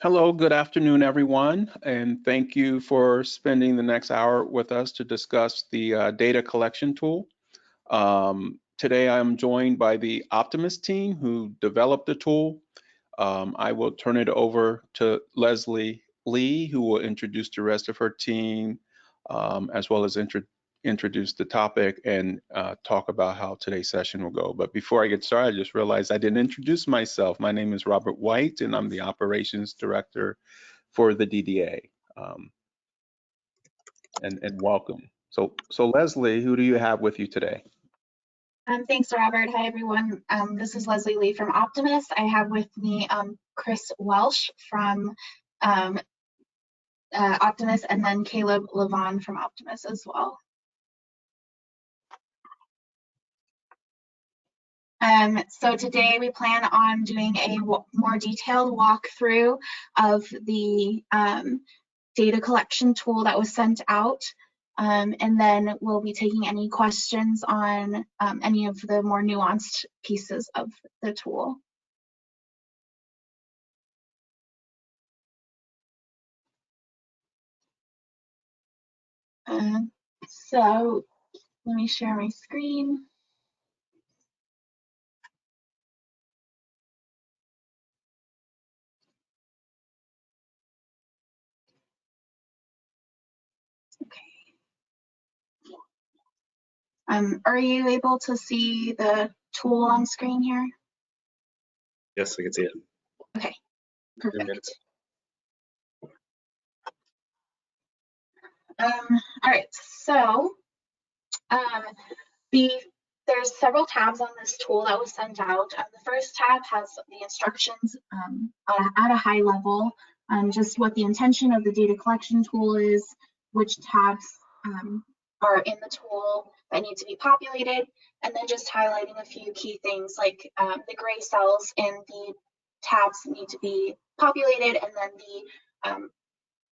Hello, good afternoon, everyone, and thank you for spending the next hour with us to discuss the data collection tool. Today, I'm joined by the Optimus team who developed the tool. I will turn it over to Leslie Lee, who will introduce the rest of her team, as well as introduce the topic and talk about how today's session will go. But before I get started, I just realized I didn't introduce myself. My name is Robert White, and I'm the Operations Director for the DDA. And welcome. So Leslie, who do you have with you today? Thanks, Robert. Hi, everyone. This is Leslie Lee from Optimus. I have with me Chris Welsh from Optimus, and then Caleb Levon from Optimus as well. So today we plan on doing a more detailed walkthrough of the data collection tool that was sent out. And then we'll be taking any questions on any of the more nuanced pieces of the tool. So let me share my screen. Are you able to see the tool on screen here? Yes, I can see it. Okay, perfect. All right, so there's several tabs on this tool that was sent out. The first tab has the instructions at a high level, just what the intention of the data collection tool is, which tabs are in the tool that need to be populated, and then just highlighting a few key things like the gray cells in the tabs need to be populated, and then the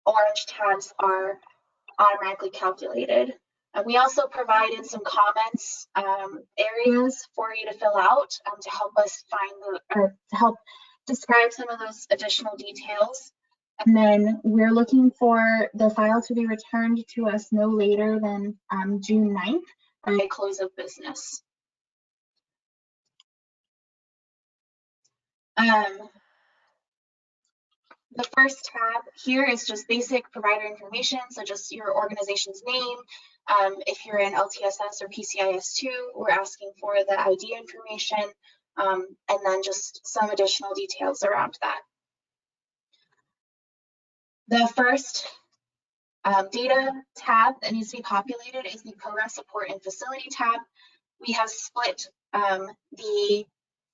orange tabs are automatically calculated. We also provided some comments areas for you to fill out to help us to help describe some of those additional details. And then we're looking for the file to be returned to us no later than June 9th by close of business. The first tab here is just basic provider information, so just your organization's name. If you're in LTSS or PCIS2, we're asking for the ID information, and then just some additional details around that. The first data tab that needs to be populated is the Program Support and Facility tab. We have split the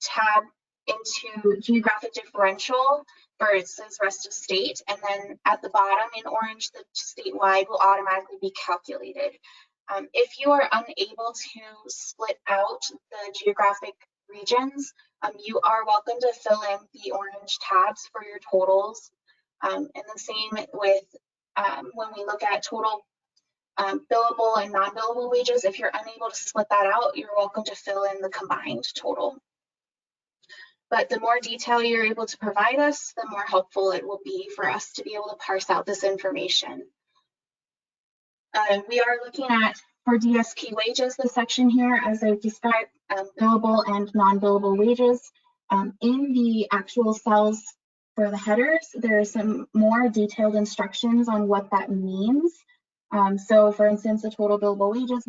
tab into geographic differential versus rest of state, and then at the bottom in orange, the statewide will automatically be calculated. If you are unable to split out the geographic regions, you are welcome to fill in the orange tabs for your totals. And the same with when we look at total billable and non-billable wages, if you're unable to split that out, you're welcome to fill in the combined total. But the more detail you're able to provide us, the more helpful it will be for us to be able to parse out this information. We are looking at, for DSP wages, the section here, as I've described, billable and non-billable wages. In the actual cells for the headers, there are some more detailed instructions on what that means. So for instance, the total billable wages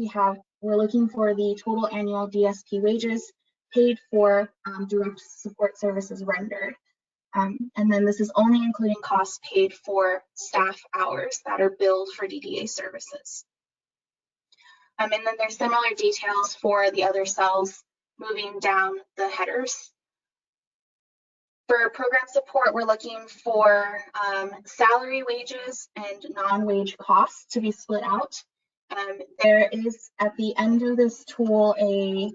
we're looking for the total annual DSP wages paid for direct support services rendered. And then this is only including costs paid for staff hours that are billed for DDA services. And then there's similar details for the other cells moving down the headers. For program support, we're looking for salary wages and non-wage costs to be split out. There is at the end of this tool a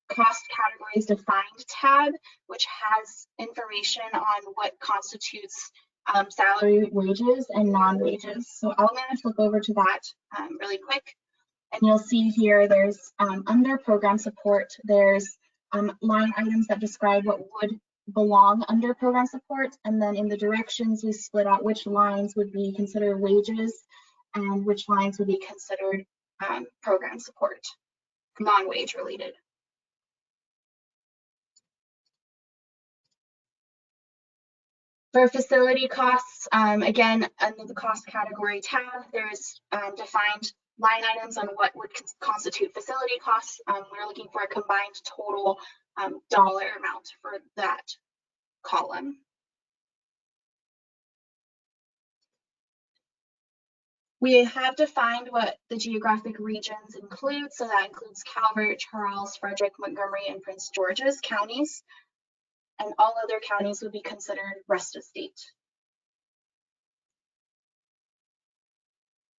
cost categories defined tab, which has information on what constitutes salary wages and non-wages. So I'm going to flip over to that really quick. And you'll see here there's under program support, there's line items that describe what would belong under program support. And then in the directions, we split out which lines would be considered wages and which lines would be considered program support, non-wage related. For facility costs, again, under the cost category tab, there's defined line items on what would constitute facility costs. We're looking for a combined total dollar amount for that column. We have defined what the geographic regions include. So that includes Calvert, Charles, Frederick, Montgomery, and Prince George's counties. And all other counties would be considered rest of state.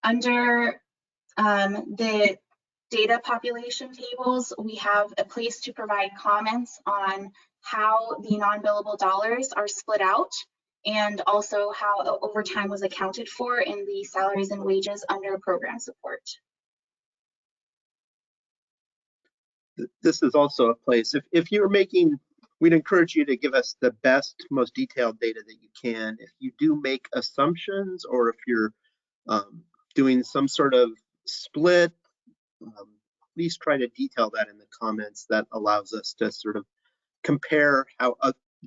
Under the data population tables, we have a place to provide comments on how the non-billable dollars are split out, and also how overtime was accounted for in the salaries and wages under program support. This is also a place, if you're making, we'd encourage you to give us the best, most detailed data that you can. If you do make assumptions, or if you're doing some sort of split, please try to detail that in the comments. That allows us to sort of compare how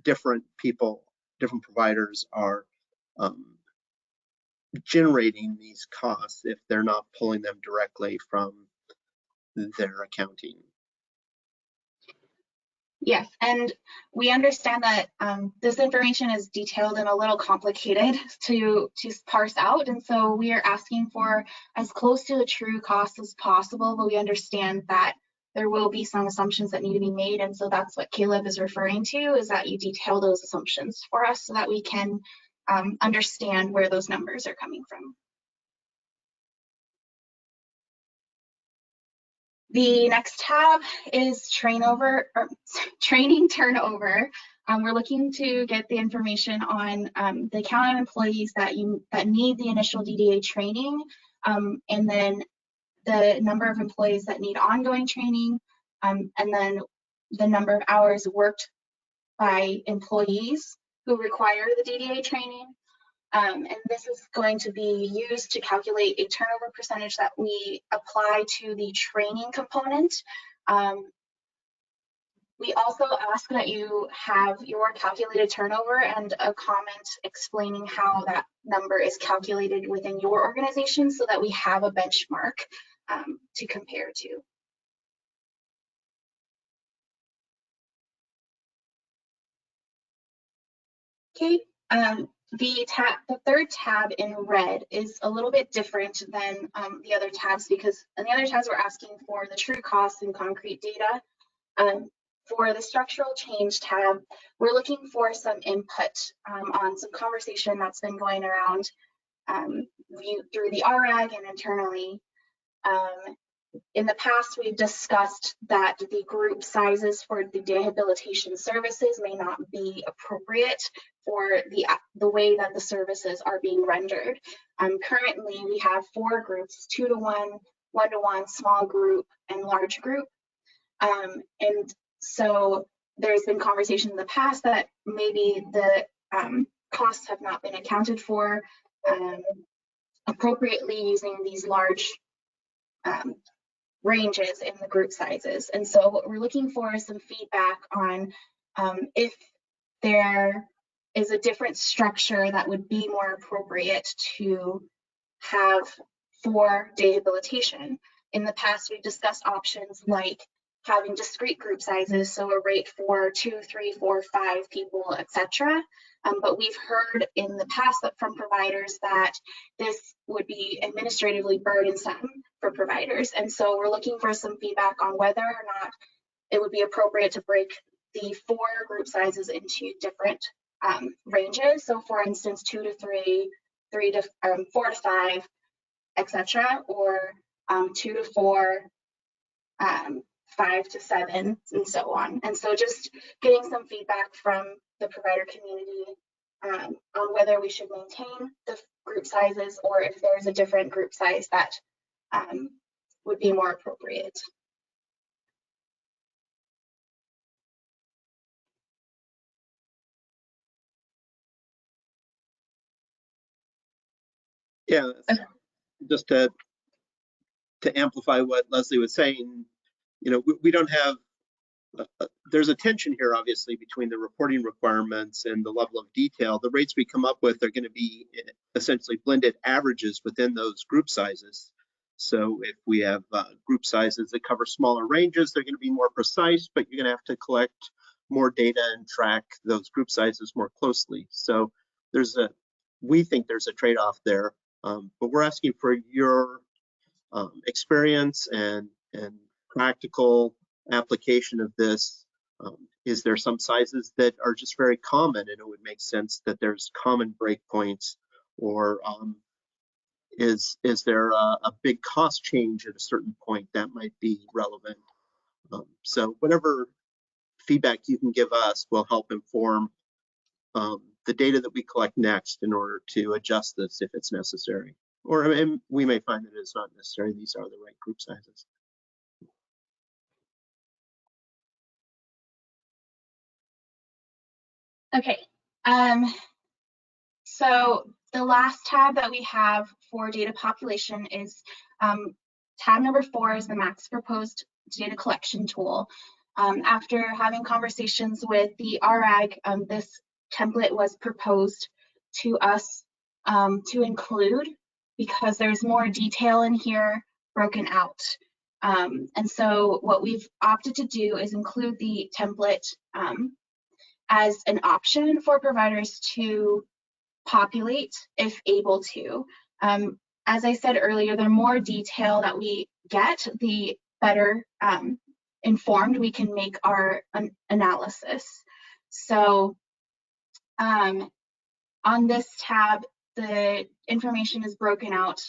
different people, different providers are generating these costs if they're not pulling them directly from their accounting. Yes, and we understand that this information is detailed and a little complicated to parse out, and so we are asking for as close to the true cost as possible, but we understand that there will be some assumptions that need to be made, and so that's what Caleb is referring to, is that you detail those assumptions for us so that we can understand where those numbers are coming from. The next tab is training turnover. We're looking to get the information on the account of employees that need the initial DDA training, and then the number of employees that need ongoing training, and then the number of hours worked by employees who require the DDA training. And this is going to be used to calculate a turnover percentage that we apply to the training component. We also ask that you have your calculated turnover and a comment explaining how that number is calculated within your organization so that we have a benchmark to compare to. Okay. The third tab in red is a little bit different than the other tabs, because in the other tabs we're asking for the true costs and concrete data. For the structural change tab, we're looking for some input on some conversation that's been going around through the RAG and internally. In the past, we've discussed that the group sizes for the rehabilitation services may not be appropriate for the way that the services are being rendered. Currently, we have 4 groups: 2-to-1, 1-to-1, small group, and large group. And so there's been conversation in the past that maybe the costs have not been accounted for appropriately using these large ranges in the group sizes. And so what we're looking for is some feedback on if there is a different structure that would be more appropriate to have for rehabilitation. In the past, we've discussed options like having discrete group sizes, so a rate for 2, 3, 4, 5 people, etc. But we've heard in the past that from providers that this would be administratively burdensome for providers. And so we're looking for some feedback on whether or not it would be appropriate to break the 4 group sizes into different ranges. So for instance, 2 to 3, 3 to 4 to 5, etc., or 2 to 4, 5 to 7, and so on. And so just getting some feedback from the provider community on whether we should maintain the group sizes or if there's a different group size that would be more appropriate. Yeah, just to amplify what Leslie was saying, you know, we don't have, there's a tension here, obviously, between the reporting requirements and the level of detail. The rates we come up with are going to be essentially blended averages within those group sizes. So if we have group sizes that cover smaller ranges, they're going to be more precise, but you're going to have to collect more data and track those group sizes more closely. So we think there's a trade-off there, but we're asking for your experience and practical application of this. Is there some sizes that are just very common and it would make sense that there's common breakpoints, or is there a big cost change at a certain point that might be relevant? So whatever feedback you can give us will help inform the data that we collect next in order to adjust this if it's necessary. Or we may find that it's not necessary. These are the right group sizes. Okay. So the last tab that we have for data population is tab number 4 is the max proposed data collection tool. After having conversations with the RAG, this template was proposed to us to include because there's more detail in here broken out. And so what we've opted to do is include the template as an option for providers to populate if able to. As I said earlier, the more detail that we get, the better informed we can make our analysis. So on this tab, the information is broken out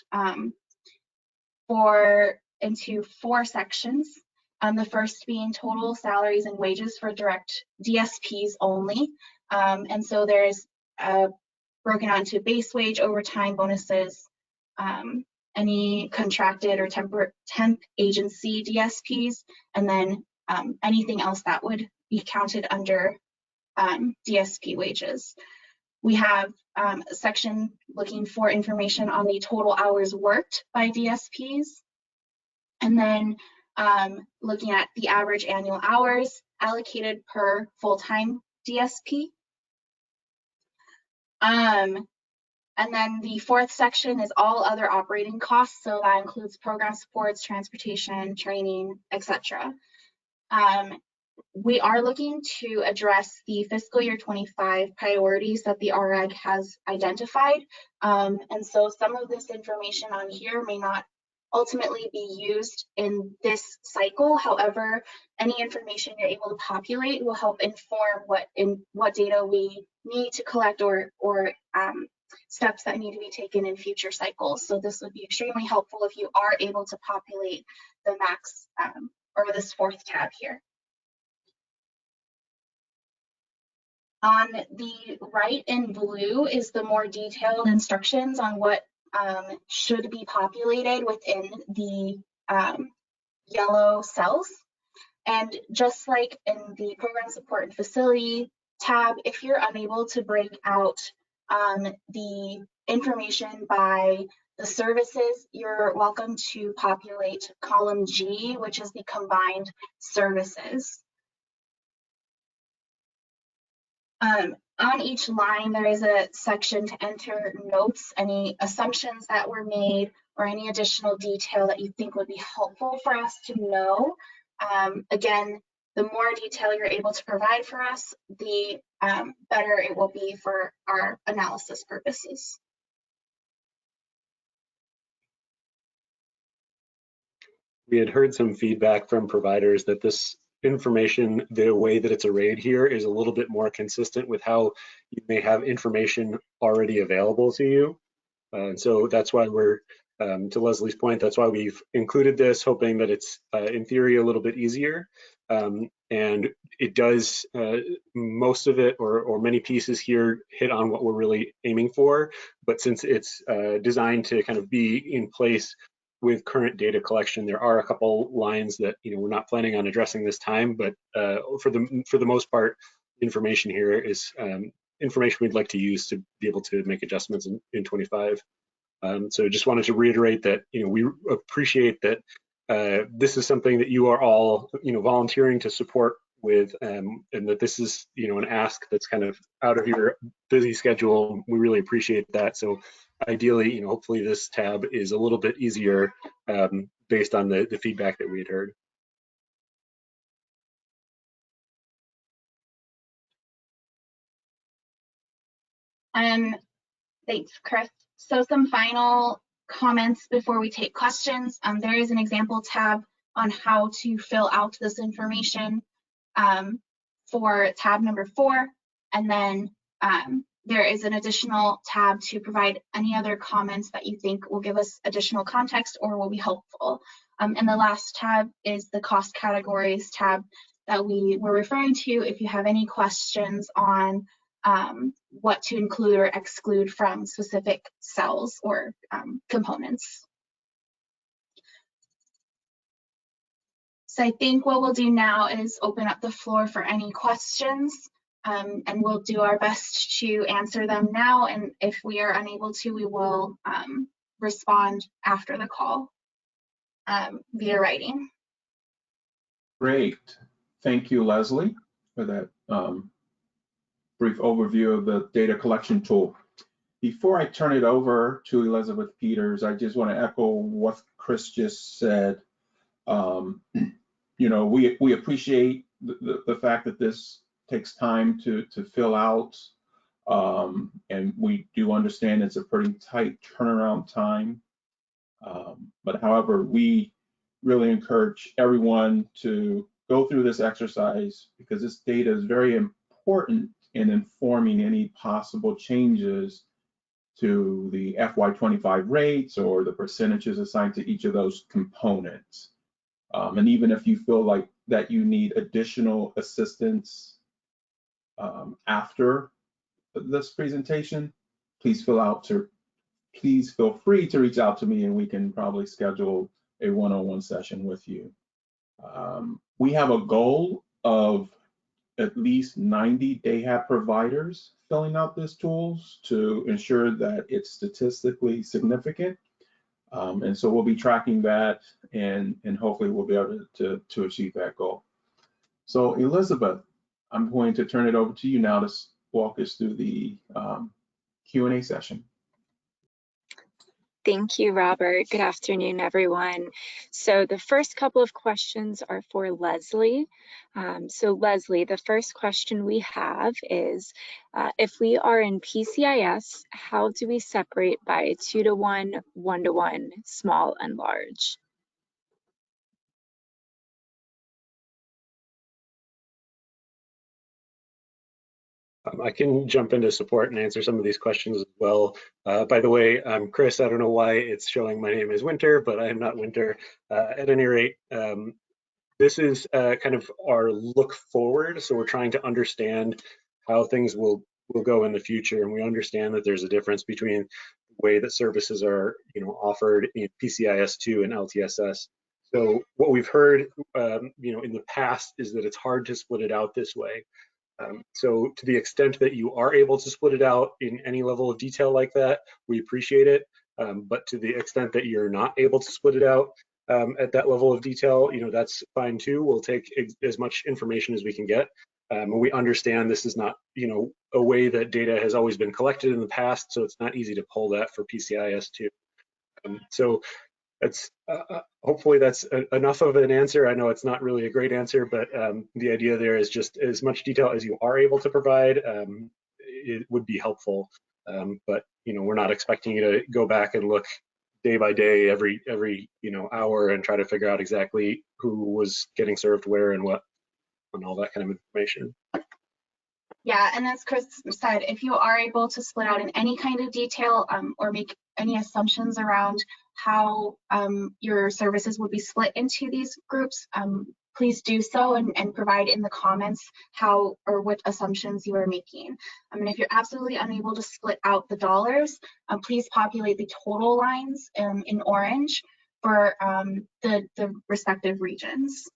into 4 sections. The first being total salaries and wages for direct DSPs only. And so there's broken out into base wage, overtime, bonuses, any contracted or temp agency DSPs, and then anything else that would be counted under DSP wages. We have a section looking for information on the total hours worked by DSPs, and then looking at the average annual hours allocated per full-time DSP. And then the 4th section is all other operating costs. So that includes program supports, transportation, training, etc. We are looking to address the fiscal year 25 priorities that the RAG has identified. And so some of this information on here may not ultimately be used in this cycle. However, any information you're able to populate will help inform what data we need to collect or steps that need to be taken in future cycles. So this would be extremely helpful if you are able to populate the max or this 4th tab here. On the right in blue is the more detailed instructions on what should be populated within the yellow cells. And just like in the program support and facility tab, if you're unable to break out the information by the services, you're welcome to populate column G, which is the combined services. On each line, there is a section to enter notes, any assumptions that were made, or any additional detail that you think would be helpful for us to know. Again, the more detail you're able to provide for us, the better it will be for our analysis purposes. We had heard some feedback from providers that this information, the way that it's arrayed here, is a little bit more consistent with how you may have information already available to you. And so that's why we're, to Leslie's point, that's why we've included this, hoping that it's in theory a little bit easier. And it does, most of it or many pieces here hit on what we're really aiming for. But since it's designed to kind of be in place with current data collection, there are a couple lines that we're not planning on addressing this time, but for the most part, information here is information we'd like to use to be able to make adjustments in 25. So just wanted to reiterate that, we appreciate that this is something that you are all, volunteering to support with, and that this is, an ask that's kind of out of your busy schedule. We really appreciate that. So ideally, hopefully this tab is a little bit easier based on the feedback that we had heard. Thanks, Chris. So some final comments before we take questions. There is an example tab on how to fill out this information for tab number 4. And then there is an additional tab to provide any other comments that you think will give us additional context or will be helpful. And the last tab is the cost categories tab that we were referring to if you have any questions on what to include or exclude from specific cells or components. So I think what we'll do now is open up the floor for any questions, and we'll do our best to answer them now. And if we are unable to, we will respond after the call via writing. Great. Thank you, Leslie, for that brief overview of the data collection tool. Before I turn it over to Elizabeth Peters, I just want to echo what Chris just said. We appreciate the fact that this takes time to fill out, and we do understand it's a pretty tight turnaround time. But however, we really encourage everyone to go through this exercise because this data is very important in informing any possible changes to the FY25 rates or the percentages assigned to each of those components. And even if you feel like that you need additional assistance after this presentation, please feel free to reach out to me and we can probably schedule a one-on-one session with you. We have a goal of at least 90 DAHAP providers filling out this tools to ensure that it's statistically significant. And so we'll be tracking that and hopefully we'll be able to achieve that goal. So Elizabeth, I'm going to turn it over to you now to walk us through the Q&A session. Thank you, Robert. Good afternoon, everyone. So the first couple of questions are for Leslie. So Leslie, the first question we have is, if we are in PCIS, how do we separate by 2-to-1, 1-to-1, small and large? I can jump into support and answer some of these questions as well. By the way, I'm Chris. I don't know why it's showing my name is Winter, but I am not Winter. At any rate, this is kind of our look forward. So we're trying to understand how things will go in the future, and we understand that there's a difference between the way that services are, offered in PCIS2 and LTSS. So what we've heard, in the past is that it's hard to split it out this way. So to the extent that you are able to split it out in any level of detail like that, we appreciate it. But to the extent that you're not able to split it out at that level of detail, that's fine too. We'll take as much information as we can get. And we understand this is not, a way that data has always been collected in the past, so it's not easy to pull that for PCIS2. So that's hopefully that's enough of an answer. I know it's not really a great answer, but the idea there is just as much detail as you are able to provide, it would be helpful. But we're not expecting you to go back and look day by day, every hour, and try to figure out exactly who was getting served where and what, and all that kind of information. Yeah, and as Chris said, if you are able to split out in any kind of detail or make any assumptions around how your services would be split into these groups, please do so and provide in the comments how or what assumptions you are making. If you're absolutely unable to split out the dollars, please populate the total lines in orange for the respective regions.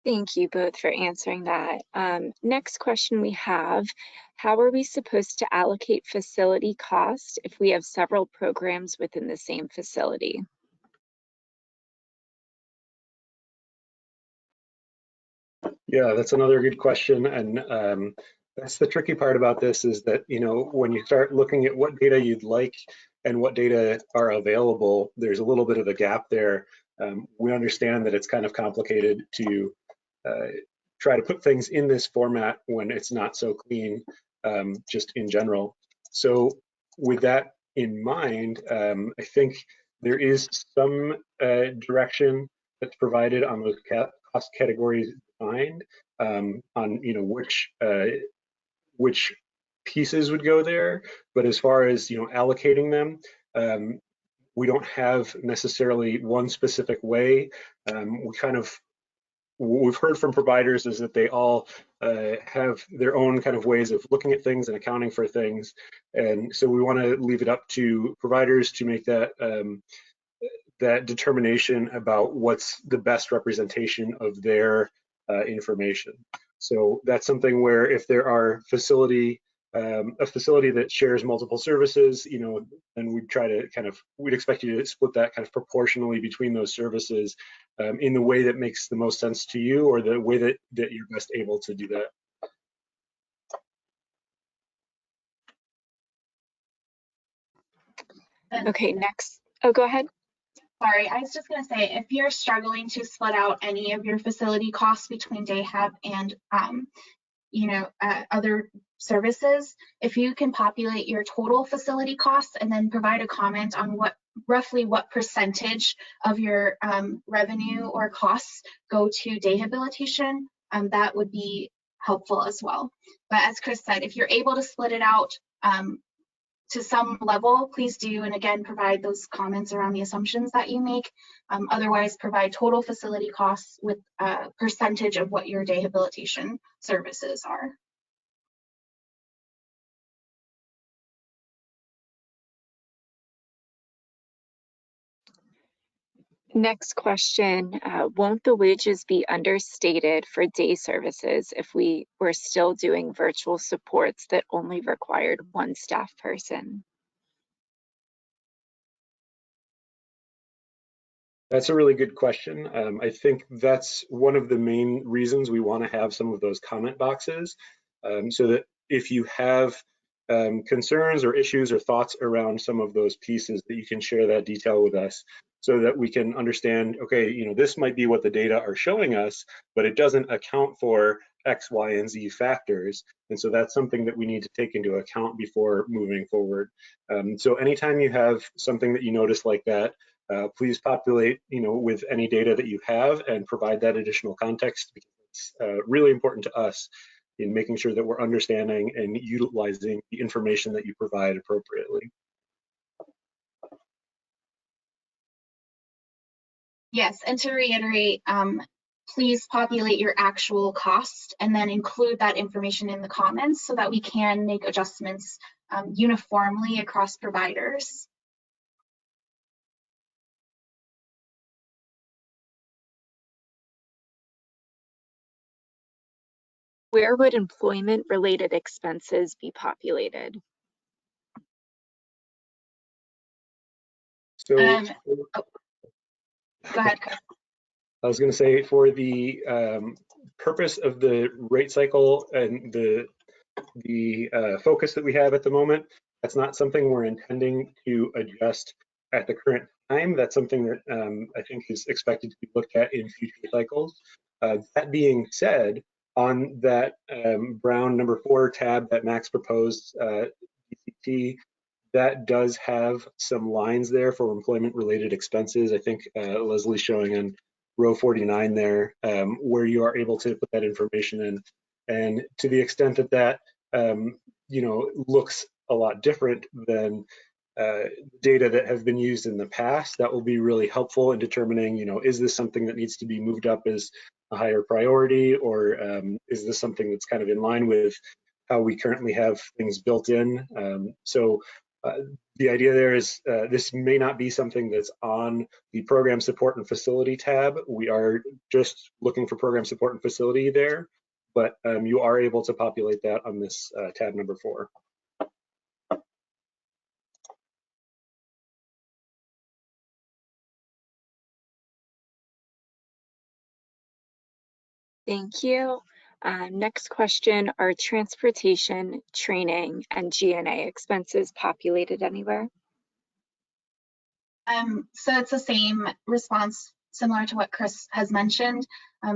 Thank you both for answering that. Next question we have, how are we supposed to allocate facility cost if we have several programs within the same facility? Yeah, that's another good question. And that's the tricky part about this, is that, when you start looking at what data you'd like and what data are available, there's a little bit of a gap there. We understand that it's kind of complicated to try to put things in this format when it's not so clean, just in general. So with that in mind, I think there is some direction that's provided on those cost categories defined, on which pieces would go there. But as far as allocating them, we don't have necessarily one specific way. What we've heard from providers is that they all have their own kind of ways of looking at things and accounting for things. And so we want to leave it up to providers to make that determination about what's the best representation of their information. So that's something where if there are a facility that shares multiple services, then we'd try to we'd expect you to split that kind of proportionally between those services in the way that makes the most sense to you, or the way that you're best able to do that. Okay, next. Oh, go ahead. Sorry, I was just going to say, if you're struggling to split out any of your facility costs between DayHab and other services, if you can populate your total facility costs and then provide a comment on roughly what percentage of your revenue or costs go to rehabilitation, that would be helpful as well. But as Chris said, if you're able to split it out to some level, please do, and again, provide those comments around the assumptions that you make. Otherwise, provide total facility costs with a percentage of what your rehabilitation services are. Next question, won't the wages be understated for day services if we were still doing virtual supports that only required one staff person? That's a really good question. I think that's one of the main reasons we want to have some of those comment boxes, so that if you have concerns or issues or thoughts around some of those pieces, that you can share that detail with us, so that we can understand, okay, this might be what the data are showing us, but it doesn't account for X, Y, and Z factors. And so that's something that we need to take into account before moving forward. So anytime you have something that you notice like that, please populate, with any data that you have and provide that additional context, because it's really important to us in making sure that we're understanding and utilizing the information that you provide appropriately. Yes, and to reiterate, please populate your actual cost and then include that information in the comments so that we can make adjustments uniformly across providers. Where would employment-related expenses be populated? So, go ahead, Chris. I was going to say, for the purpose of the rate cycle and the focus that we have at the moment, that's not something we're intending to adjust at the current time. That's something that I think is expected to be looked at in future cycles. That being said, on that brown number 4 tab that Max proposed, DCT, that does have some lines there for employment-related expenses. I think Leslie's showing on row 49 there, where you are able to put that information in. And to the extent that that looks a lot different than data that have been used in the past, that will be really helpful in determining, is this something that needs to be moved up as a higher priority, or is this something that's kind of in line with how we currently have things built in? So The idea there is this may not be something that's on the program support and facility tab. We are just looking for program support and facility there, but you are able to populate that on this tab number 4. Thank you. Next question, are transportation, training, and G&A expenses populated anywhere? So it's the same response, similar to what Chris has mentioned.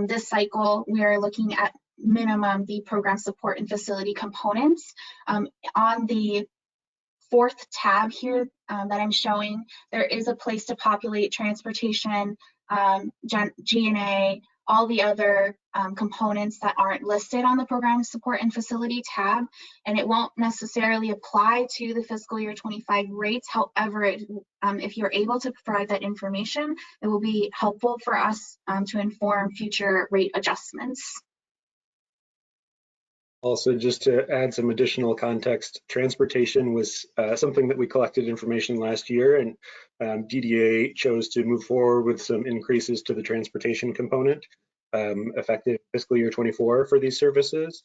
This cycle, we are looking at minimum the program support and facility components. On the 4th tab here that I'm showing, there is a place to populate transportation, G&A, all the other components that aren't listed on the program support and facility tab, and it won't necessarily apply to the fiscal year 25 rates. However, if you're able to provide that information, it will be helpful for us to inform future rate adjustments. Also, just to add some additional context, transportation was something that we collected information last year, and DDA chose to move forward with some increases to the transportation component effective fiscal year 24 for these services.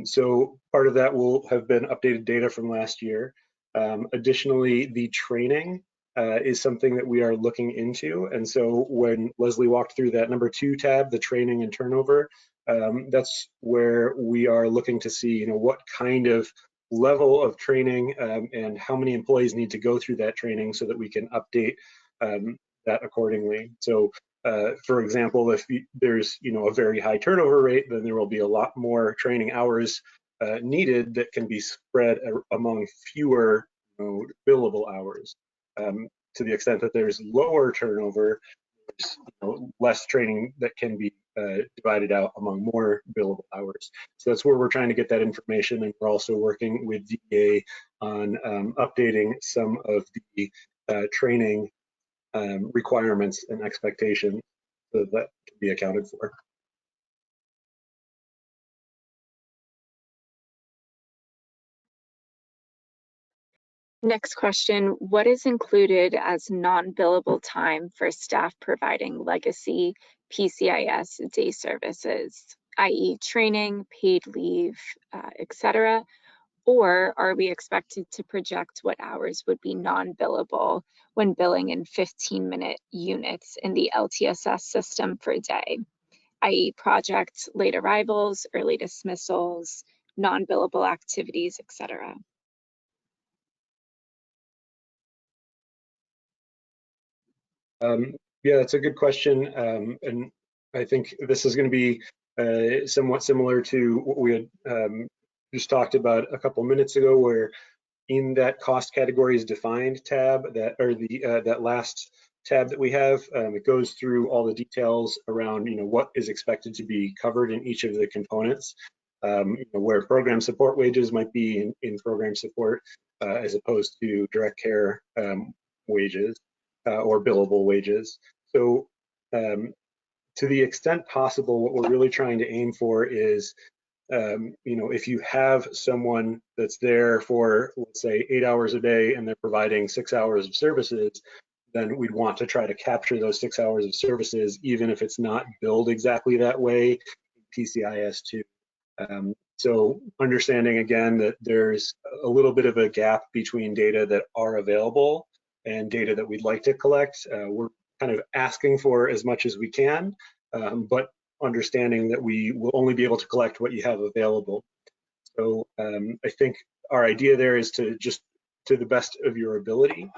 So part of that will have been updated data from last year. Additionally, the training is something that we are looking into. And so when Leslie walked through that number 2 tab, the training and turnover, that's where we are looking to see, what kind of level of training and how many employees need to go through that training so that we can update that accordingly. So, for example, if there's, a very high turnover rate, then there will be a lot more training hours needed that can be spread among fewer billable hours. To the extent that there's lower turnover, there's less training that can be divided out among more billable hours. So that's where we're trying to get that information, and we're also working with DA on updating some of the training requirements and expectations so that can be accounted for. Next question, what is included as non-billable time for staff providing legacy PCIS day services, i.e. training, paid leave, etc.? Or are we expected to project what hours would be non-billable when billing in 15-minute units in the LTSS system for a day, i.e. project late arrivals, early dismissals, non-billable activities, etc.? Yeah, that's a good question. And I think this is going to be somewhat similar to what we had just talked about a couple minutes ago, where in that cost categories defined tab, that last tab that we have, it goes through all the details around what is expected to be covered in each of the components, where program support wages might be in program support as opposed to direct care wages. Or billable wages. So to the extent possible, what we're really trying to aim for is, if you have someone that's there for, let's say, 8 hours a day and they're providing 6 hours of services, then we'd want to try to capture those 6 hours of services, even if it's not billed exactly that way, PCIS too. So understanding again that there's a little bit of a gap between data that are available and data that we'd like to collect. We're kind of asking for as much as we can, but understanding that we will only be able to collect what you have available. So I think our idea there is to just, to the best of your ability,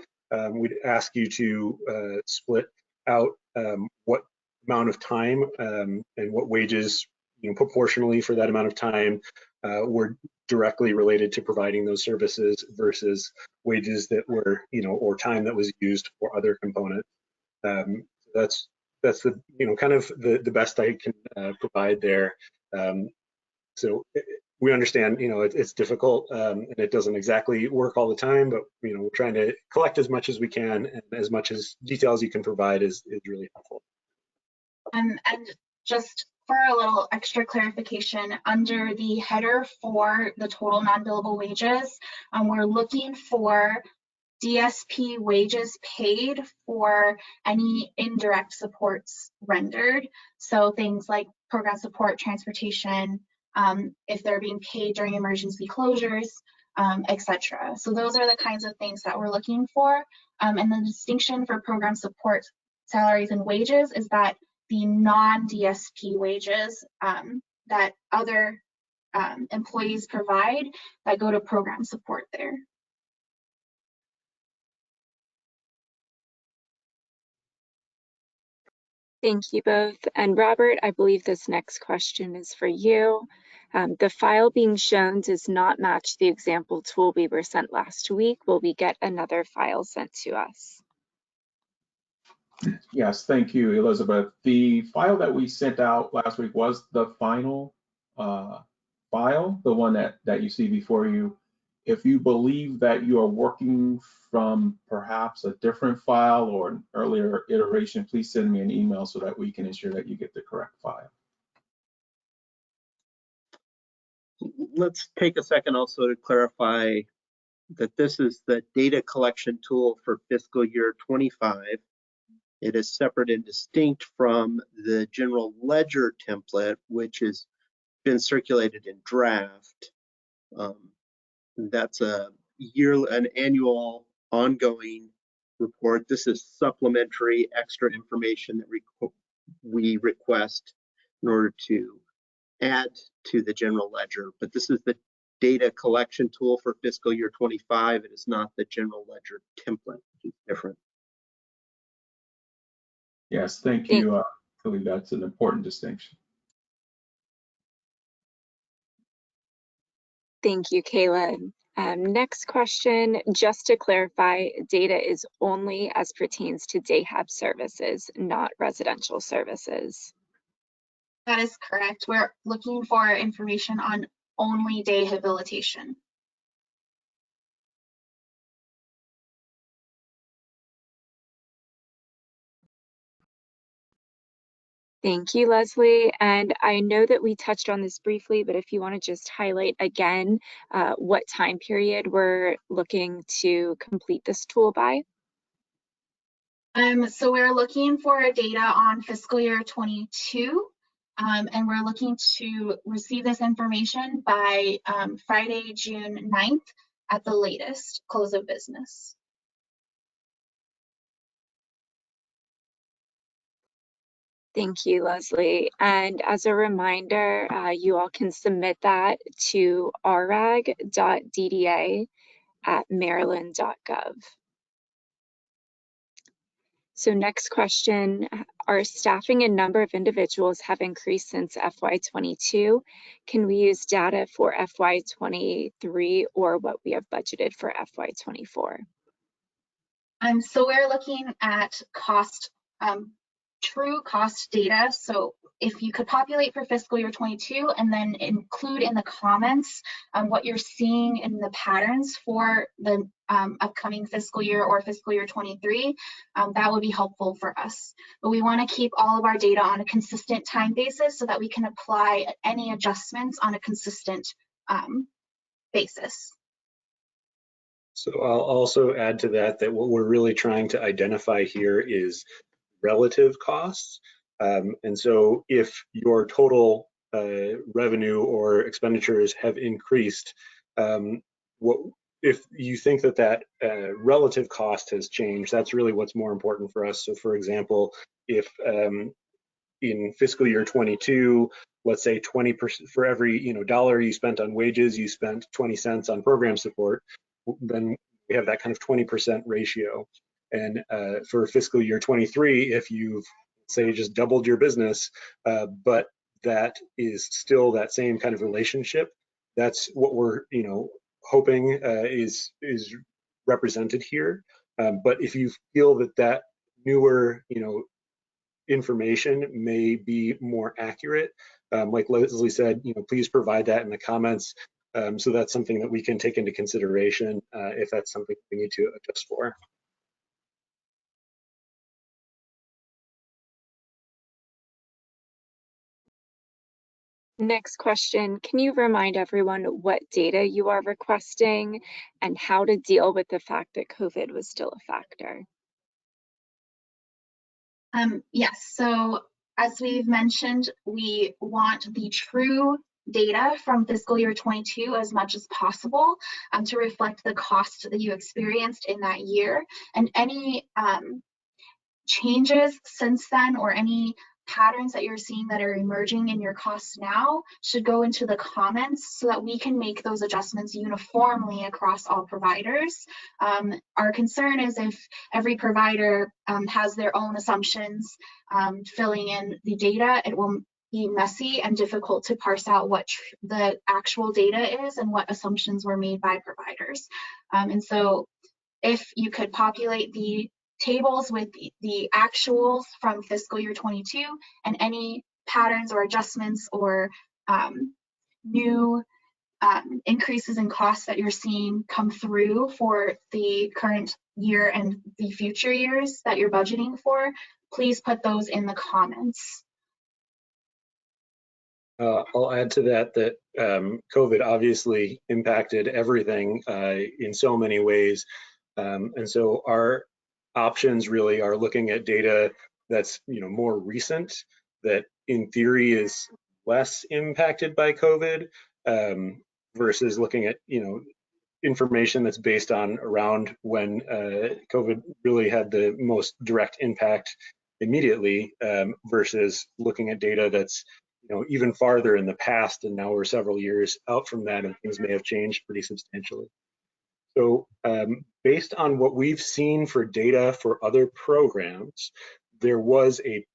we'd ask you to split out what amount of time and what wages, proportionally for that amount of time were directly related to providing those services versus wages that were, or time that was used for other components. That's the, kind of the best I can provide there. So we understand, it's difficult and it doesn't exactly work all the time, but, we're trying to collect as much as we can, and as much as details you can provide is really helpful. And just for a little extra clarification, under the header for the total non-billable wages, we're looking for DSP wages paid for any indirect supports rendered. So things like program support, transportation, if they're being paid during emergency closures, etc. So those are the kinds of things that we're looking for. And the distinction for program support salaries and wages is that the non-DSP wages that other employees provide that go to program support there. Thank you both. And Robert, I believe this next question is for you. The file being shown does not match the example tool we were sent last week. Will we get another file sent to us? Yes, thank you, Elizabeth. The file that we sent out last week was the final file, the one that you see before you. If you believe that you are working from perhaps a different file or an earlier iteration, please send me an email so that we can ensure that you get the correct file. Let's take a second also to clarify that this is the data collection tool for fiscal year 25. It is separate and distinct from the general ledger template, which has been circulated in draft. That's an annual ongoing report. This is supplementary extra information that we request in order to add to the general ledger. But this is the data collection tool for fiscal year 25. It is not the general ledger template, which is different. Yes, thank you. I believe that's an important distinction. Thank you, Caleb. Next question, just to clarify, data is only as pertains to DAHAB services, not residential services. That is correct. We're looking for information on only day habilitation. Thank you, Leslie. And I know that we touched on this briefly, but if you want to just highlight again what time period we're looking to complete this tool by. So we're looking for data on fiscal year 22, and we're looking to receive this information by Friday, June 9th at the latest close of business. Thank you, Leslie. And as a reminder, you all can submit that to rag.dda@maryland.gov. So next question, our staffing and number of individuals have increased since FY22. Can we use data for FY23 or what we have budgeted for FY24? So we're looking at cost, true cost data. So if you could populate for fiscal year 22 and then include in the comments what you're seeing in the patterns for the upcoming fiscal year or fiscal year 23, that would be helpful for us. But we want to keep all of our data on a consistent time basis so that we can apply any adjustments on a consistent basis. So I'll also add to that what we're really trying to identify here is relative costs. And so if your total revenue or expenditures have increased, if you think that relative cost has changed, that's really what's more important for us. So for example, if in fiscal year 22, let's say 20% for every dollar you spent on wages, you spent 20 cents on program support, then we have that kind of 20% ratio. And for fiscal year 23, if you've say just doubled your business, but that is still that same kind of relationship, that's what we're hoping is represented here. But if you feel that newer information may be more accurate, like Leslie said, please provide that in the comments. So that's something that we can take into consideration if that's something we need to adjust for. Next question, can you remind everyone what data you are requesting and how to deal with the fact that COVID was still a factor? Yes, so as we've mentioned, we want the true data from fiscal year 22 as much as possible to reflect the cost that you experienced in that year, and any changes since then or any patterns that you're seeing that are emerging in your costs now should go into the comments so that we can make those adjustments uniformly across all providers. Our concern is if every provider has their own assumptions filling in the data, it will be messy and difficult to parse out what the actual data is and what assumptions were made by providers. And so if you could populate the tables with the actuals from fiscal year 22 and any patterns or adjustments or new increases in costs that you're seeing come through for the current year and the future years that you're budgeting for, please put those in the comments. I'll add to that COVID obviously impacted everything in so many ways. And so our options really are looking at data that's more recent, that in theory is less impacted by COVID, versus looking at information that's based on around when COVID really had the most direct impact immediately, versus looking at data that's even farther in the past, and now we're several years out from that and things may have changed pretty substantially. So based on what we've seen for data for other programs, there was a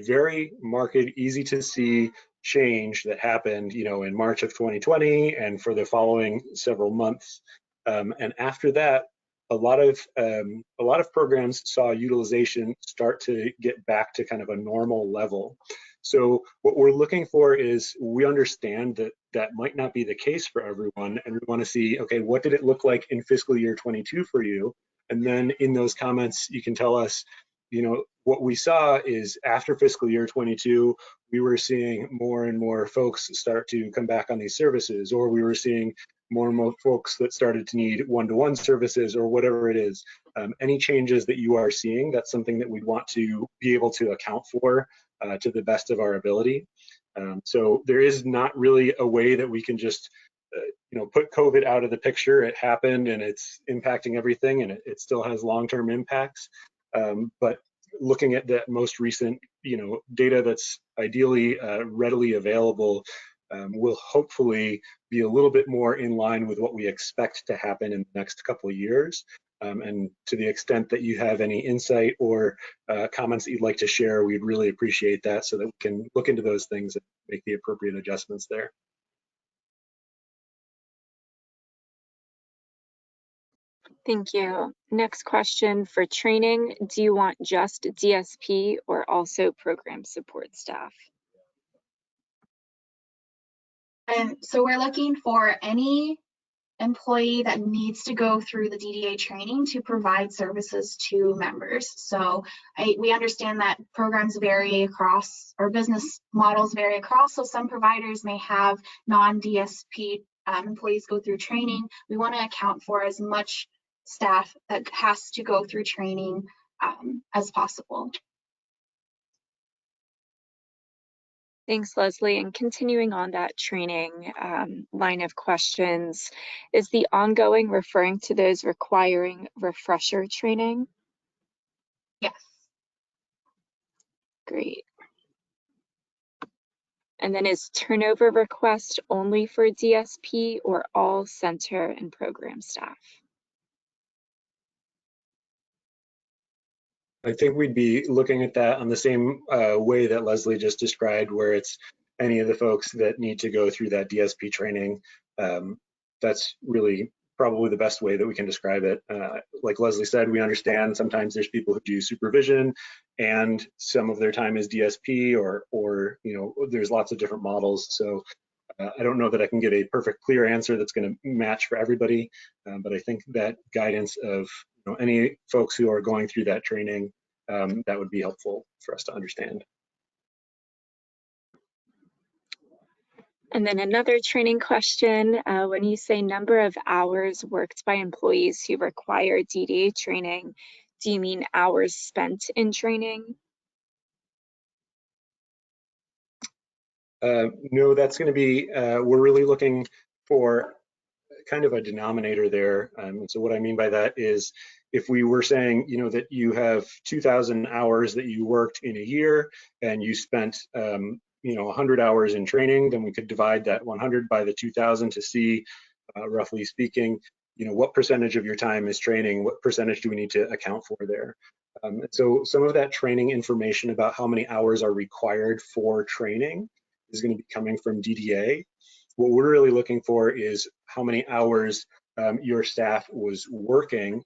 very marked, easy to see change that happened in March of 2020 and for the following several months. And after that, a lot of programs saw utilization start to get back to kind of a normal level. So what we're looking for is, we understand that that might not be the case for everyone, and we want to see, okay, what did it look like in fiscal year 22 for you? And then in those comments, you can tell us, what we saw is after fiscal year 22, we were seeing more and more folks start to come back on these services, or we were seeing more and more folks that started to need one-to-one services, or whatever it is. Any changes that you are seeing, that's something that we want to be able to account for to the best of our ability. So there is not really a way that we can just put COVID out of the picture. It happened and it's impacting everything, and it still has long-term impacts. But looking at that most recent data that's ideally readily available will hopefully be a little bit more in line with what we expect to happen in the next couple of years. And to the extent that you have any insight or comments that you'd like to share, we'd really appreciate that, so that we can look into those things and make the appropriate adjustments there. Thank you. Next question for training. Do you want just DSP or also program support staff? And so we're looking for any employee that needs to go through the DDA training to provide services to members. So we understand that programs vary across, or business models vary across. So some providers may have non-DSP employees go through training. We want to account for as much staff that has to go through training as possible. Thanks, Leslie. And continuing on that training line of questions, is the ongoing referring to those requiring refresher training? Yes. Great. And then is turnover request only for DSP or all center and program staff? I think we'd be looking at that on the same way that Leslie just described, where it's any of the folks that need to go through that DSP training. That's really probably the best way that we can describe it. Like Leslie said, we understand sometimes there's people who do supervision and some of their time is DSP, or there's lots of different models. So I don't know that I can give a perfect clear answer that's going to match for everybody, but I think that guidance of any folks who are going through that training, that would be helpful for us to understand. And then another training question, when you say number of hours worked by employees who require DDA training, do you mean hours spent in training? No, that's going to be, we're really looking for kind of a denominator there. And so what I mean by that is if we were saying, you know, that you have 2,000 hours that you worked in a year and you spent, you know, 100 hours in training, then we could divide that 100 by the 2,000 to see, roughly speaking, you know, what percentage of your time is training, what percentage do we need to account for there. So some of that training information about how many hours are required for training is going to be coming from DDA. What we're really looking for is how many hours your staff was working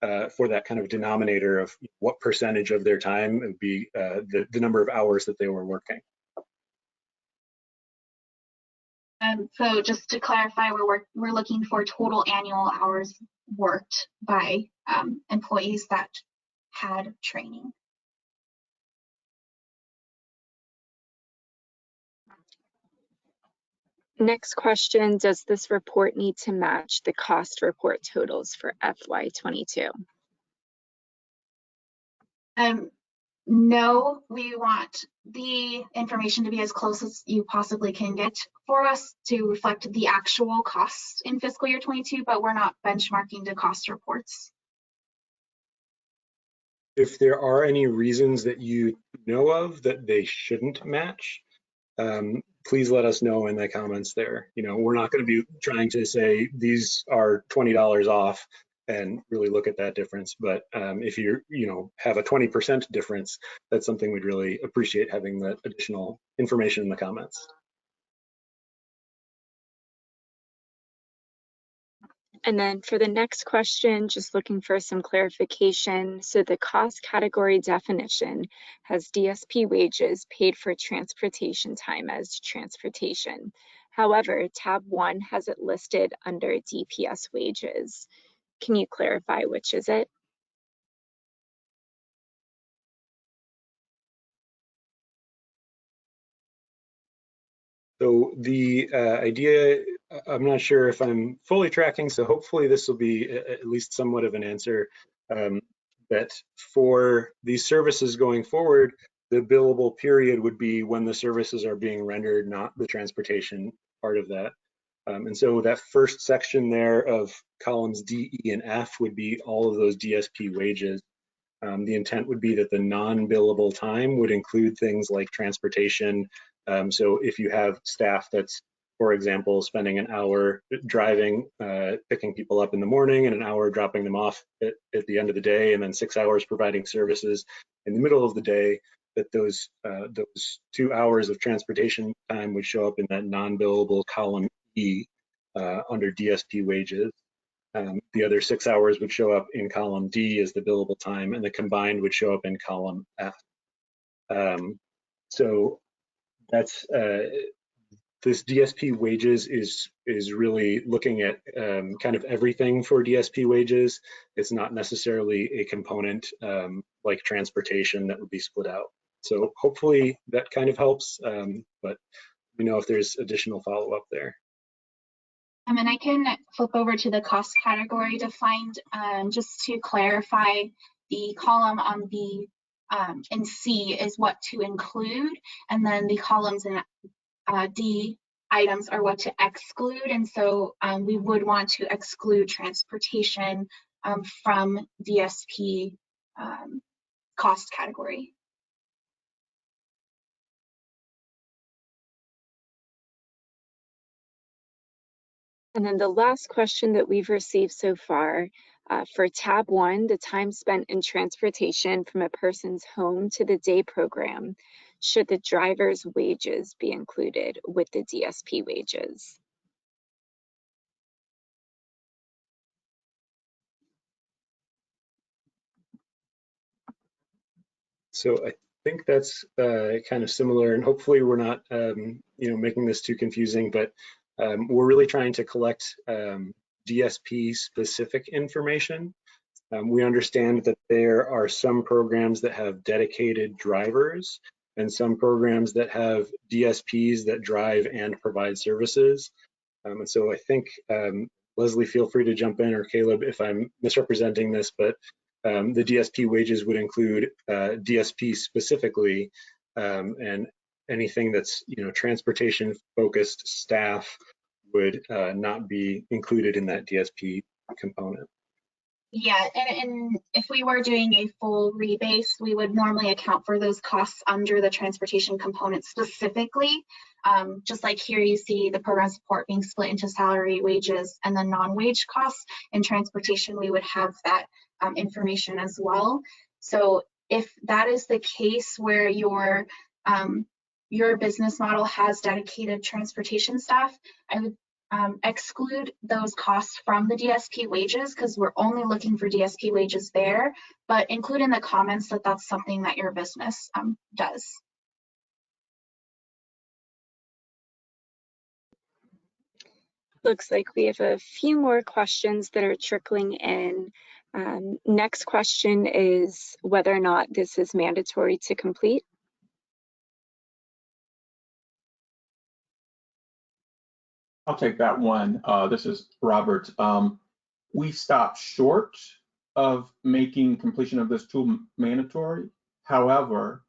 for that kind of denominator of what percentage of their time would be the number of hours that they were working. So just to clarify, we're looking for total annual hours worked by employees that had training. Next question, does this report need to match the cost report totals for FY22? No, we want the information to be as close as you possibly can get for us to reflect the actual costs in fiscal year 22, but we're not benchmarking the cost reports. If there are any reasons that you know of that they shouldn't match, please let us know in the comments there. You know, we're not going to be trying to say these are $20 off and really look at that difference. But if you have a 20% difference, that's something we'd really appreciate having that additional information in the comments. And then for the next question, just looking for some clarification. So the cost category definition has DSP wages paid for transportation time as transportation. However, tab 1 has it listed under DPS wages. Can you clarify which is it? So the idea, I'm not sure if I'm fully tracking, so hopefully this will be at least somewhat of an answer, that for these services going forward, the billable period would be when the services are being rendered, not the transportation part of that. And so that first section there of columns D, E, and F would be all of those DSP wages. The intent would be that the non-billable time would include things like transportation. So if you have staff that's, for example, spending an hour driving, picking people up in the morning and an hour dropping them off at the end of the day, and then 6 hours providing services in the middle of the day, that those 2 hours of transportation time would show up in that non-billable column E under DSP wages. The other 6 hours would show up in column D as the billable time, and the combined would show up in column F. So that's this DSP wages is really looking at kind of everything for DSP wages. It's not necessarily a component like transportation that would be split out. So hopefully that kind of helps, but we know if there's additional follow-up there. And I can flip over to the cost category to find, just to clarify, the column on B and C is what to include, and then the columns in D items are what to exclude. And so we would want to exclude transportation from DSP cost category. And then the last question that we've received so far, for tab 1, the time spent in transportation from a person's home to the day program, should the driver's wages be included with the DSP wages? So I think that's kind of similar, and hopefully we're not making this too confusing, but we're really trying to collect DSP specific information. We understand that there are some programs that have dedicated drivers and some programs that have DSPs that drive and provide services. And so I think, Leslie, feel free to jump in, or Caleb if I'm misrepresenting this, but the DSP wages would include DSP specifically, and anything that's transportation focused staff would not be included in that DSP component. Yeah, and if we were doing a full rebase, we would normally account for those costs under the transportation component specifically. Just like here you see the program support being split into salary, wages, and then non-wage costs. In transportation, we would have that information as well. So if that is the case where your business model has dedicated transportation staff, I would exclude those costs from the DSP wages, because we're only looking for DSP wages there, but include in the comments that that's something that your business does. Looks like we have a few more questions that are trickling in. Next question is whether or not this is mandatory to complete. I'll take that one. This is Robert. We stopped short of making completion of this tool mandatory. However,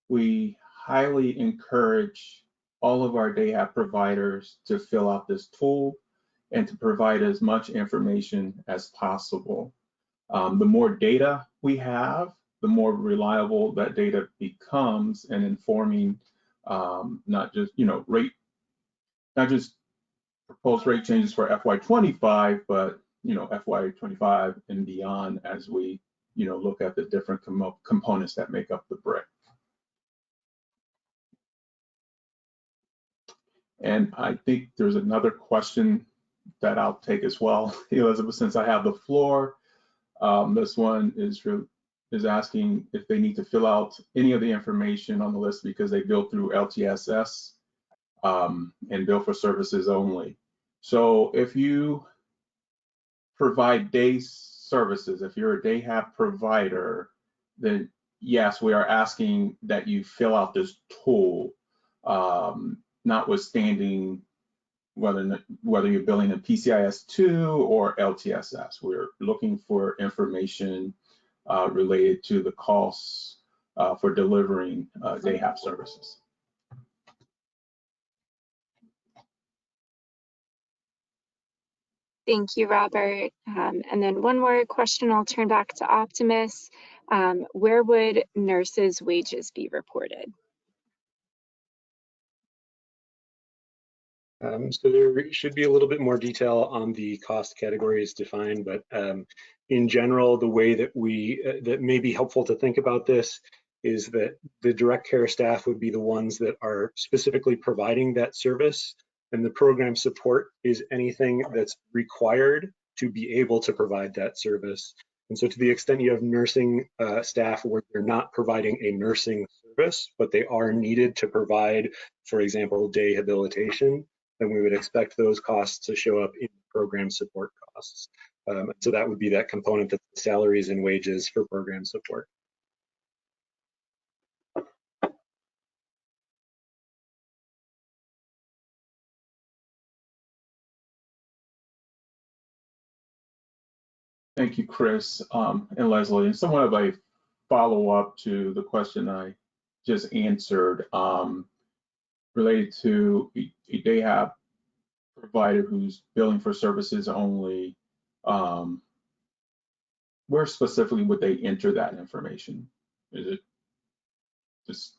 we highly encourage all of our day app providers to fill out this tool and to provide as much information as possible. The more data we have, the more reliable that data becomes in informing not just proposed rate changes for FY25, but FY25 and beyond, as we look at the different components that make up the brick. And I think there's another question that I'll take as well, Elizabeth, since I have the floor. This one is asking if they need to fill out any of the information on the list because they bill through LTSS and bill for services only. So if you provide day services, if you're a day app provider, then yes, we are asking that you fill out this tool, notwithstanding whether you're billing in PCIS2 or LTSS. We're looking for information related to the costs for delivering day app services. Thank you, Robert. And then one more question, I'll turn back to Optimus. Where would nurses' wages be reported? So there should be a little bit more detail on the cost categories defined, but in general, the way that that may be helpful to think about this is that the direct care staff would be the ones that are specifically providing that service, and the program support is anything that's required to be able to provide that service. And so to the extent you have nursing staff where they're not providing a nursing service, but they are needed to provide, for example, day habilitation, then we would expect those costs to show up in program support costs. So that would be that component of salaries and wages for program support. Thank you, Chris and Leslie. And somewhat of a follow-up to the question I just answered related to a day app provider who's billing for services only. Where specifically would they enter that information? Is it just,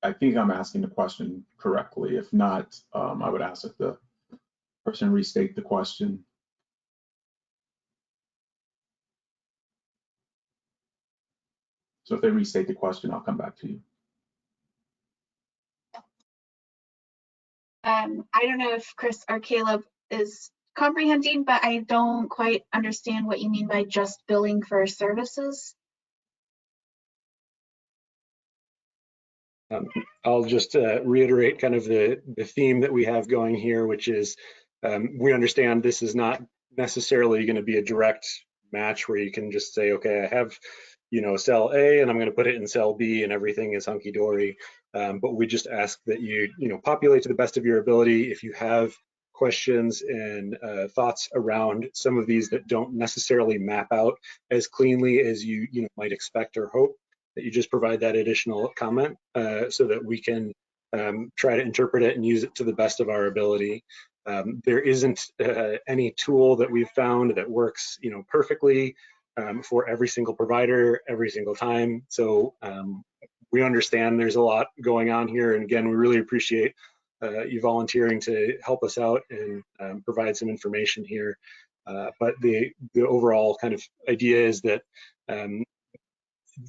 I think I'm asking the question correctly. If not, I would ask that the person restate the question. So if they restate the question, I'll come back to you. I don't know if Chris or Caleb is comprehending, but I don't quite understand what you mean by just billing for services. I'll just reiterate kind of the theme that we have going here, which is we understand this is not necessarily going to be a direct match where you can just say, okay, I have cell A and I'm going to put it in cell B and everything is hunky-dory. But we just ask that you populate to the best of your ability. If you have questions and thoughts around some of these that don't necessarily map out as cleanly as you might expect or hope, that you just provide that additional comment so that we can try to interpret it and use it to the best of our ability. There isn't any tool that we've found that works perfectly for every single provider every single time. So we understand there's a lot going on here, and again, we really appreciate you volunteering to help us out and provide some information here. But the overall kind of idea is that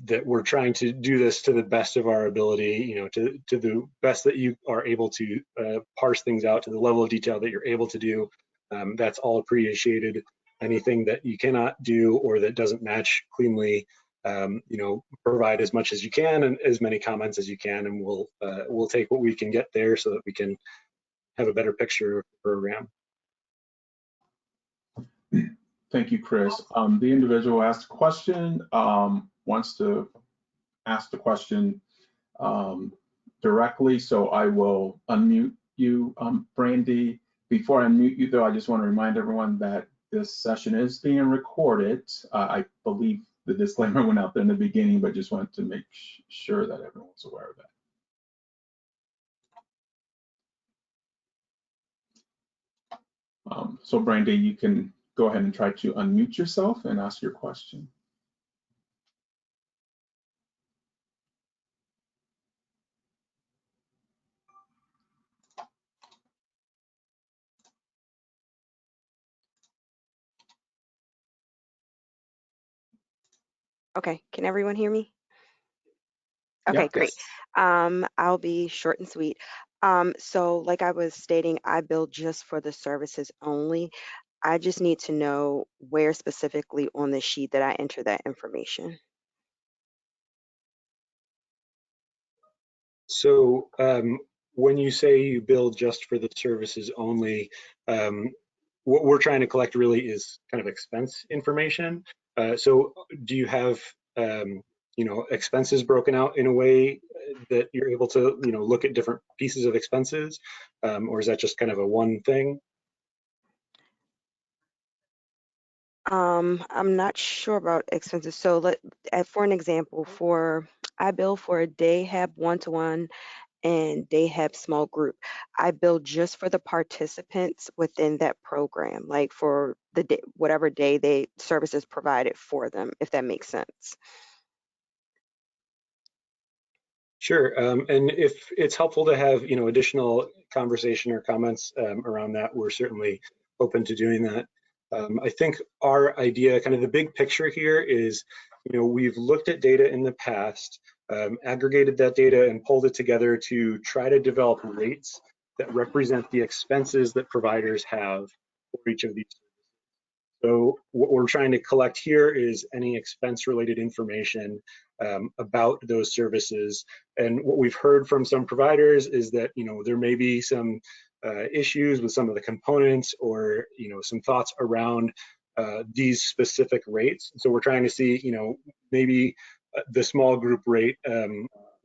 that we're trying to do this to the best of our ability, to the best that you are able to parse things out to the level of detail that you're able to do. That's all appreciated. Anything that you cannot do or that doesn't match cleanly, provide as much as you can and as many comments as you can, and we'll take what we can get there so that we can have a better picture of the program. Thank you, Chris. The individual asked a question, wants to ask the question directly, so I will unmute you, Brandy. Before I unmute you, though, I just want to remind everyone that this session is being recorded. I believe the disclaimer went out there in the beginning, but just wanted to make sure that everyone's aware of that. So Brandy, you can go ahead and try to unmute yourself and ask your question. Okay, can everyone hear me? Okay, Yeah. great. I'll be short and sweet. So like I was stating, I bill just for the services only. I just need to know where specifically on the sheet that I enter that information. So when you say you bill just for the services only, what we're trying to collect really is kind of expense information. So do you have expenses broken out in a way that you're able to look at different pieces of expenses, or is that just kind of a one thing? I'm not sure about expenses. So for an example, I bill for a DayHab one-to-one and DayHab small group. I bill just for the participants within that program, like for the day, whatever day services provided for them, if that makes sense. Sure, and if it's helpful to have additional conversation or comments around that, we're certainly open to doing that. I think our idea, kind of the big picture here is, we've looked at data in the past, aggregated that data and pulled it together to try to develop rates that represent the expenses that providers have for each of these. So what we're trying to collect here is any expense related information about those services. And what we've heard from some providers is that there may be some issues with some of the components, or some thoughts around these specific rates. So we're trying to see maybe the small group rate,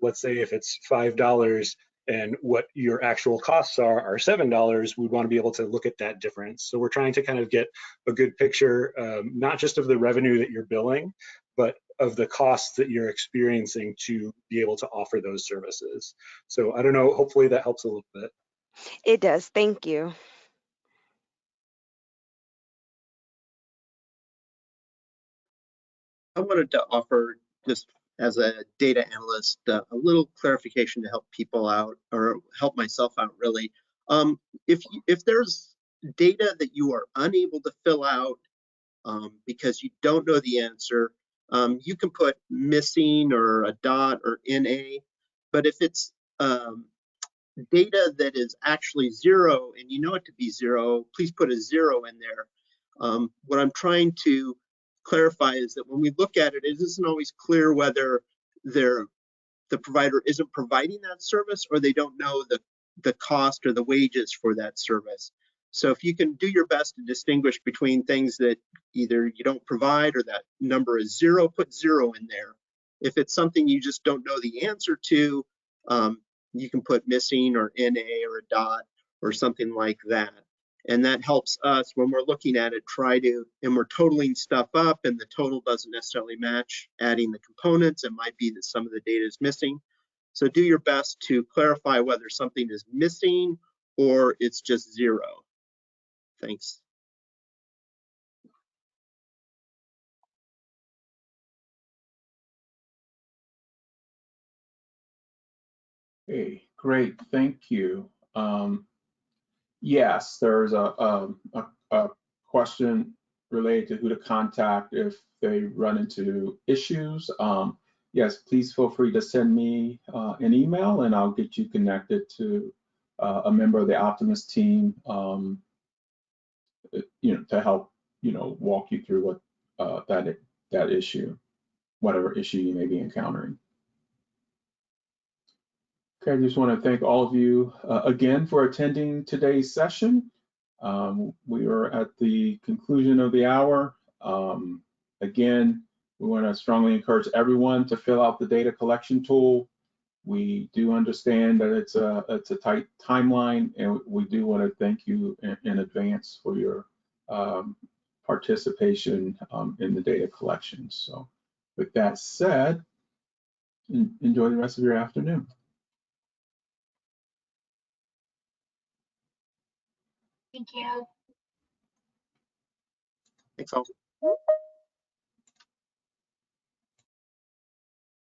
let's say if it's $5 and what your actual costs are $7, we want to be able to look at that difference. So we're trying to kind of get a good picture, not just of the revenue that you're billing, but of the costs that you're experiencing to be able to offer those services. So I don't know, hopefully that helps a little bit. It does, thank you. I wanted to offer, just as a data analyst, a little clarification to help people out, or help myself out really. If there's data that you are unable to fill out because you don't know the answer, you can put missing or a dot or NA. But if it's data that is actually 0 and you know it to be 0, please put a 0 in there. What I'm trying to clarify is that when we look at it, it isn't always clear whether the provider isn't providing that service or they don't know the cost or the wages for that service. So if you can do your best to distinguish between things that either you don't provide or that number is 0, put 0 in there. If it's something you just don't know the answer to, you can put missing or NA or a dot or something like that. And that helps us when we're looking at it, and we're totaling stuff up and the total doesn't necessarily match adding the components. It might be that some of the data is missing. So do your best to clarify whether something is missing or it's just 0. Thanks. Okay, great, thank you. Yes, there's a question related to who to contact if they run into issues. Yes, please feel free to send me an email and I'll get you connected to a member of the Optimus team, to help, walk you through what that issue, whatever issue you may be encountering. Okay, I just want to thank all of you again for attending today's session. We are at the conclusion of the hour. Again, we want to strongly encourage everyone to fill out the data collection tool. We do understand that it's a tight timeline, and we do want to thank you in advance for your participation in the data collection. So with that said, enjoy the rest of your afternoon. Thank you. Thanks all.